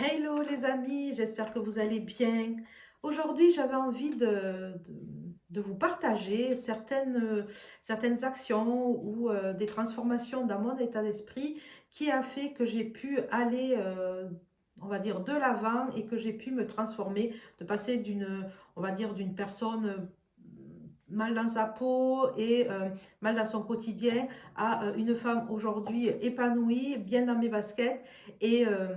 Hello les amis, j'espère que vous allez bien. Aujourd'hui, j'avais envie de vous partager certaines actions ou des transformations dans mon état d'esprit qui a fait que j'ai pu aller, on va dire, de l'avant et que j'ai pu me transformer, de passer on va dire, d'une personne mal dans sa peau et mal dans son quotidien à une femme aujourd'hui épanouie, bien dans mes baskets et, euh,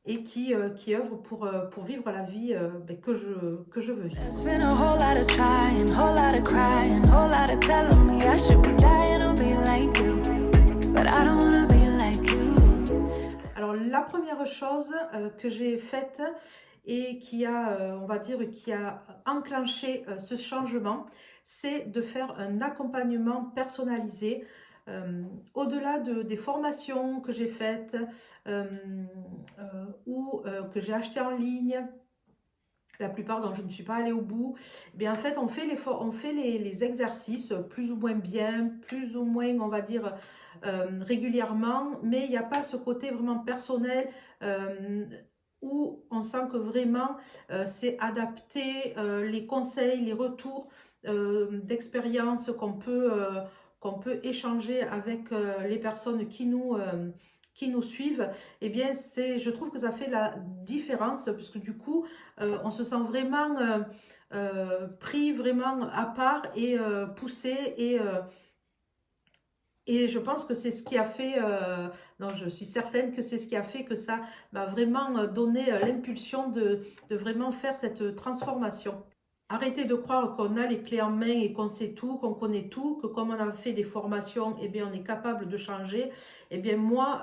et qui œuvre pour vivre la vie que je veux vivre. There's been a whole lot of trying, whole lot of crying, whole lot of telling me I should be dying to be like you, but I don't wanna be like you. Alors la première chose que j'ai faite et qui a, on va dire, qui a enclenché ce changement, c'est de faire un accompagnement personnalisé. Au-delà des formations que j'ai faites ou que j'ai achetées en ligne, la plupart dont je ne suis pas allée au bout, eh bien en fait on fait les exercices plus ou moins bien, plus ou moins on va dire régulièrement, mais il n'y a pas ce côté vraiment personnel où on sent que vraiment c'est adapté, les conseils, les retours d'expérience qu'on peut échanger avec les personnes qui nous suivent, eh bien je trouve que ça fait la différence, puisque du coup on se sent vraiment pris vraiment à part et poussé et je pense que c'est ce qui a fait, non, je suis certaine que c'est ce qui a fait que ça m'a vraiment donné l'impulsion de vraiment faire cette transformation. Arrêtez de croire qu'on a les clés en main et qu'on sait tout, qu'on connaît tout, que comme on a fait des formations, eh bien, on est capable de changer. Eh bien, moi,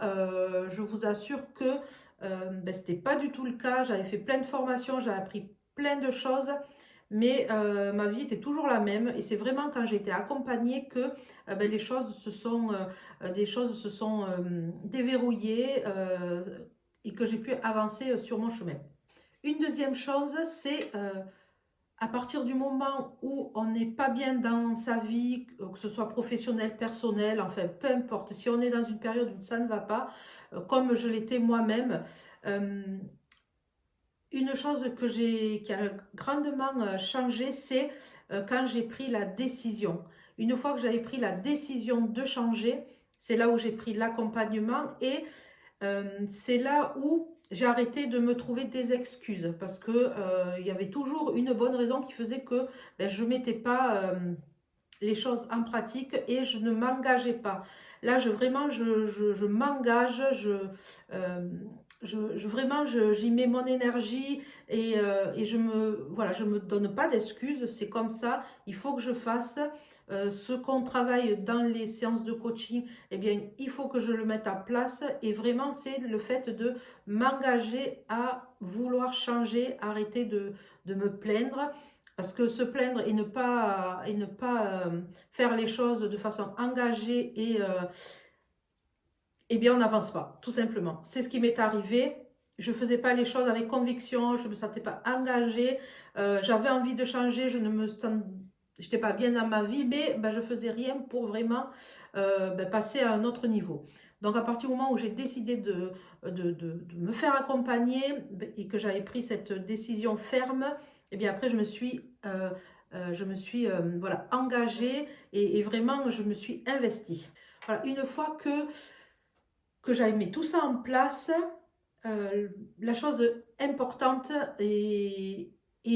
je vous assure que ce n'était pas du tout le cas. J'avais fait plein de formations, j'avais appris plein de choses, mais ma vie était toujours la même. Et c'est vraiment quand j'ai été accompagnée que les choses des choses se sont déverrouillées et que j'ai pu avancer sur mon chemin. Une deuxième chose, c'est à partir du moment où on n'est pas bien dans sa vie, que ce soit professionnel, personnel, enfin peu importe, si on est dans une période où ça ne va pas, comme je l'étais moi-même, euh, une chose qui a grandement changé, c'est quand j'ai pris la décision. Une fois que j'avais pris la décision de changer, c'est là où j'ai pris l'accompagnement et c'est là où j'ai arrêté de me trouver des excuses parce que il y avait toujours une bonne raison qui faisait que je ne mettais pas les choses en pratique et je ne m'engageais pas. Là, je m'engage, euh, vraiment, j'y mets mon énergie et voilà, je me donne pas d'excuses. C'est comme ça, il faut que je fasse. Ce qu'on travaille dans les séances de coaching, eh bien, il faut que je le mette en place. Et vraiment, c'est le fait de m'engager à vouloir changer, arrêter de me plaindre. Parce que se plaindre et ne pas faire les choses de façon engagée eh bien, on n'avance pas, tout simplement. C'est ce qui m'est arrivé. Je ne faisais pas les choses avec conviction, je ne me sentais pas engagée, j'avais envie de changer, je ne me sens, j'étais pas bien dans ma vie, mais je faisais rien pour vraiment passer à un autre niveau. Donc à partir du moment où j'ai décidé de me faire accompagner et que j'avais pris cette décision ferme, et bien après je me suis voilà, engagée et vraiment je me suis investie. Voilà, une fois que j'avais mis tout ça en place, la chose importante et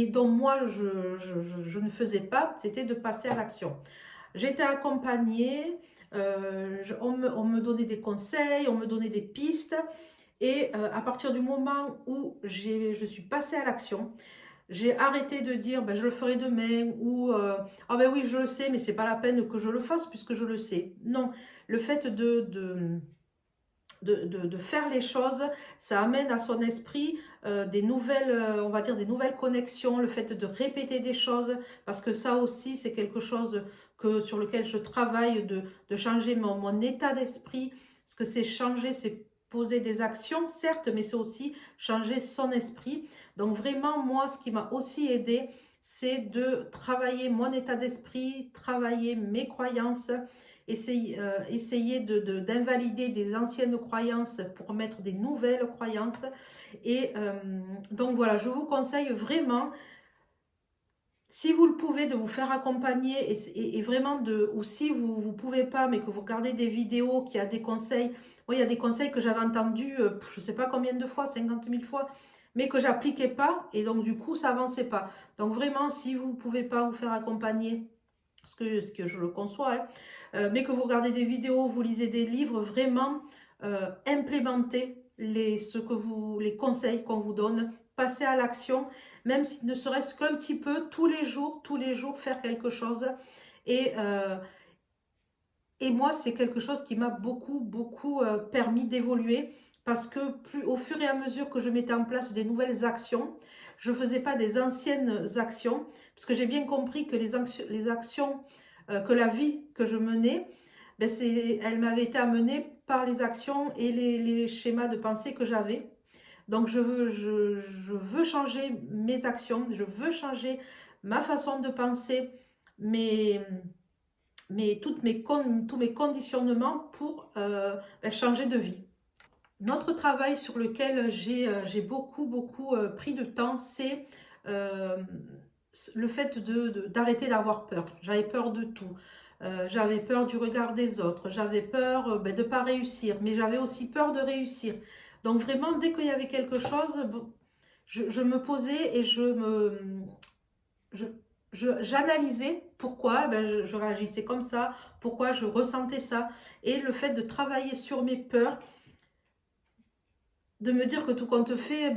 dont moi je ne faisais pas, c'était de passer à l'action. J'étais accompagnée, on me donnait des conseils, on me donnait des pistes, et à partir du moment où je suis passée à l'action, j'ai arrêté de dire je le ferai demain ou ah ben oui je le sais mais c'est pas la peine que je le fasse puisque je le sais. Non, le fait de faire les choses, ça amène à son esprit des nouvelles, on va dire des nouvelles connexions, le fait de répéter des choses, parce que ça aussi c'est quelque chose sur lequel je travaille, de changer mon état d'esprit, parce que c'est changer, c'est poser des actions, certes, mais c'est aussi changer son esprit. Donc vraiment, moi, ce qui m'a aussi aidé, c'est de travailler mon état d'esprit, travailler mes croyances essayer d'invalider des anciennes croyances pour mettre des nouvelles croyances. Et donc voilà, je vous conseille vraiment, si vous le pouvez, de vous faire accompagner et vraiment ou si vous ne pouvez pas, mais que vous regardez des vidéos, qu'il y a des conseils. Oui, il y a des conseils que j'avais entendus, je ne sais pas combien de fois, 50 000 fois, mais que j'appliquais pas, et donc du coup, ça avançait pas. Donc vraiment, si vous ne pouvez pas vous faire accompagner, ce que je le conçois, hein, mais que vous regardez des vidéos, vous lisez des livres, vraiment implémentez les conseils qu'on vous donne, passez à l'action, même si ne serait-ce qu'un petit peu, tous les jours, faire quelque chose. Et, euh, et moi, c'est quelque chose qui m'a beaucoup permis d'évoluer, parce que au fur et à mesure que je mettais en place des nouvelles actions, je ne faisais pas des anciennes actions, parce que j'ai bien compris que les actions, que la vie que je menais, ben elle m'avait été amenée par les actions et les schémas de pensée que j'avais. Donc je veux changer mes actions, je veux changer ma façon de penser, mes, tous mes conditionnements pour changer de vie. Notre travail sur lequel j'ai beaucoup pris de temps, c'est euh, le fait d'arrêter d'avoir peur. J'avais peur de tout. J'avais peur du regard des autres. J'avais peur de ne pas réussir. Mais j'avais aussi peur de réussir. Donc vraiment, dès qu'il y avait quelque chose, je me posais et je, j'analysais pourquoi je réagissais comme ça, pourquoi je ressentais ça. Et le fait de travailler sur mes peurs, de me dire que tout compte fait,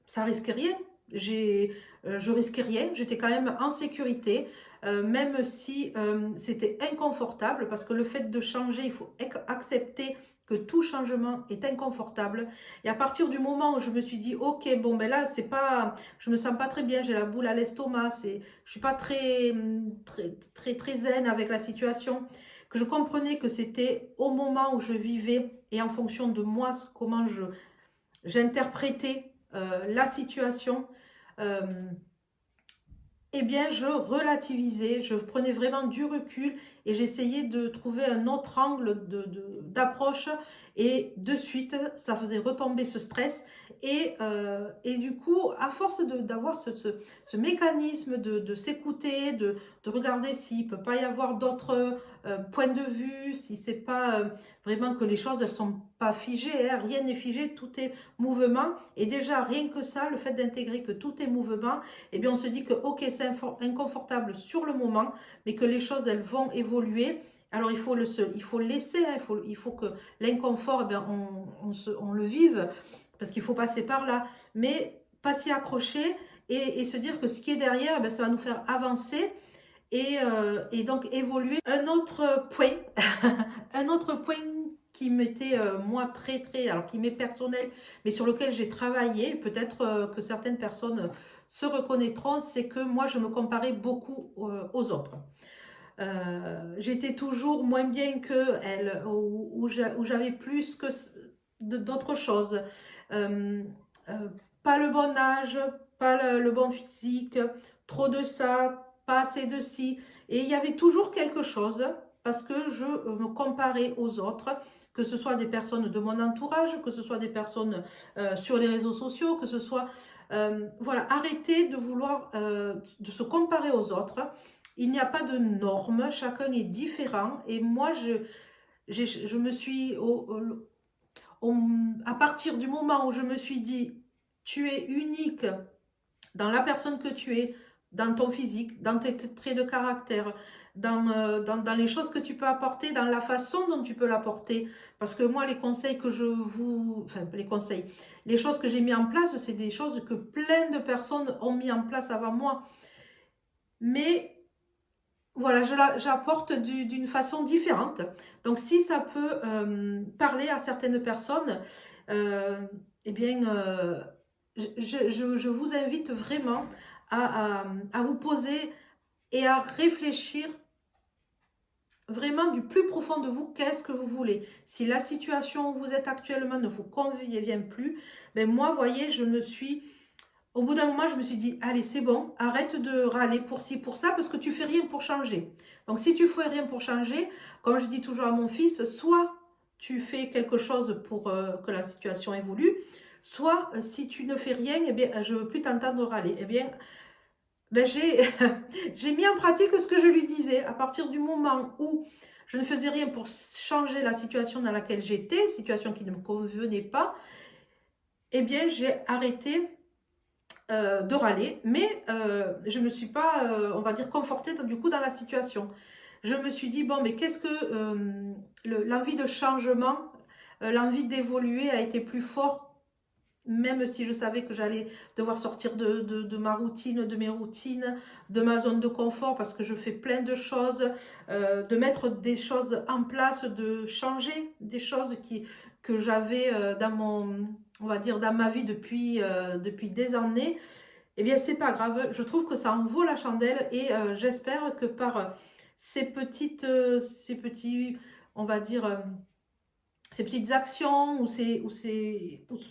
ça risquait rien. Je risquais rien, j'étais quand même en sécurité, même si c'était inconfortable, parce que le fait de changer, il faut accepter que tout changement est inconfortable. Et à partir du moment où je me suis dit, ok, bon ben là, c'est pas, je me sens pas très bien, j'ai la boule à l'estomac, je suis pas très zen avec la situation, que je comprenais que c'était au moment où je vivais et en fonction de moi, comment j'interprétais la situation, euh, eh bien, je relativisais, je prenais vraiment du recul et j'essayais de trouver un autre angle d'approche, et de suite, ça faisait retomber ce stress. Et du coup, à force d'avoir ce mécanisme de s'écouter, de regarder s'il ne peut pas y avoir d'autres points de vue, si c'est pas vraiment que les choses ne sont pas figées, hein, rien n'est figé, tout est mouvement. Et déjà, rien que ça, le fait d'intégrer que tout est mouvement, eh bien on se dit que ok, c'est inconfortable sur le moment, mais que les choses, elles vont évoluer. Alors il faut laisser, hein, il faut que l'inconfort, eh bien, on le vive, parce qu'il faut passer par là, mais pas s'y accrocher, et se dire que ce qui est derrière, eh bien, ça va nous faire avancer, et donc évoluer. Un autre point, un autre point qui m'était moi alors qui m'est personnel, mais sur lequel j'ai travaillé, peut-être que certaines personnes se reconnaîtront, c'est que moi je me comparais beaucoup aux autres. J'étais toujours moins bien qu'elles, où j'avais plus que d'autres choses. Euh, euh, Pas le bon âge, pas le bon physique, trop de ça, pas assez de ci. Et il y avait toujours quelque chose, parce que je me comparais aux autres, que ce soit des personnes de mon entourage, que ce soit des personnes sur les réseaux sociaux, que ce soit... voilà, arrêter de vouloir de se comparer aux autres. Il n'y a pas de normes, chacun est différent. Et moi, je me suis, à partir du moment où je me suis dit, tu es unique dans la personne que tu es, dans ton physique, dans tes traits de caractère, dans les choses que tu peux apporter, dans la façon dont tu peux l'apporter. Parce que moi, les conseils que enfin, les conseils, les choses que j'ai mis en place, c'est des choses que plein de personnes ont mis en place avant moi. Mais voilà, j'apporte d'une façon différente. Donc, si ça peut parler à certaines personnes, euh, eh bien, je vous invite vraiment à vous poser et à réfléchir vraiment du plus profond de vous, qu'est-ce que vous voulez. Si la situation où vous êtes actuellement ne vous convient plus, ben moi, voyez, je me suis Au bout d'un moment, je me suis dit, allez, c'est bon, arrête de râler pour ci, pour ça, parce que tu fais rien pour changer. Donc, si tu fais rien pour changer, comme je dis toujours à mon fils, soit tu fais quelque chose pour que la situation évolue, soit si tu ne fais rien, eh bien, je ne veux plus t'entendre râler. Eh bien, j'ai mis en pratique ce que je lui disais. À partir du moment où je ne faisais rien pour changer la situation dans laquelle j'étais, situation qui ne me convenait pas, eh bien, j'ai arrêté de râler, mais je ne me suis pas, on va dire, confortée du coup dans la situation. Je me suis dit, bon, mais qu'est-ce que l'envie de changement, l'envie d'évoluer a été plus fort, même si je savais que j'allais devoir sortir de ma routine, de mes routines, de ma zone de confort, parce que je fais plein de choses, de mettre des choses en place, de changer des choses que j'avais dans mon, on va dire, dans ma vie depuis des années. Eh bien, c'est pas grave. Je trouve que ça en vaut la chandelle et j'espère que par ces petits, on va dire, ces petites actions ou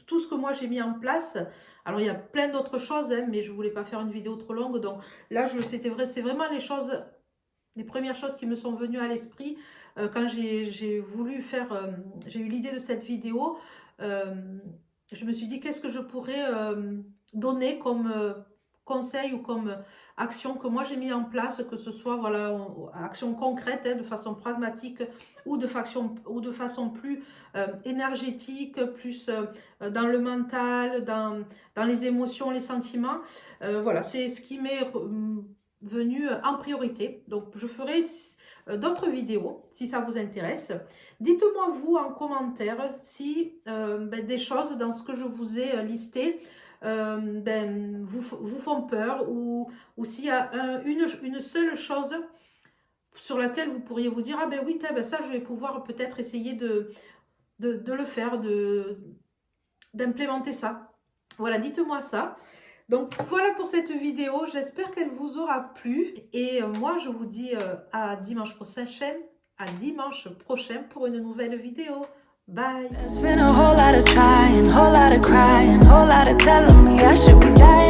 tout ce que moi j'ai mis en place. Alors il y a plein d'autres choses, hein, mais je voulais pas faire une vidéo trop longue. Donc là, c'était vrai, c'est vraiment les premières choses qui me sont venues à l'esprit quand j'ai voulu faire, j'ai eu l'idée de cette vidéo. Je me suis dit qu'est-ce que je pourrais donner comme conseil ou comme action que moi j'ai mis en place, que ce soit voilà, action concrète, hein, de façon pragmatique ou de façon plus énergétique, plus dans le mental, dans les émotions, les sentiments. Voilà, c'est ce qui m'est venu en priorité. Donc je ferai d'autres vidéos si ça vous intéresse. Dites-moi vous en commentaire si des choses dans ce que je vous ai listé vous font peur ou s'il y a une seule chose sur laquelle vous pourriez vous dire ah ben oui ça je vais pouvoir peut-être essayer de le faire, d'implémenter ça. Voilà, dites-moi ça. Donc voilà pour cette vidéo, j'espère qu'elle vous aura plu et moi je vous dis à dimanche prochain pour une nouvelle vidéo. Bye. There's been a whole lot of trying, whole lot of crying, whole lot of telling me I should be dying.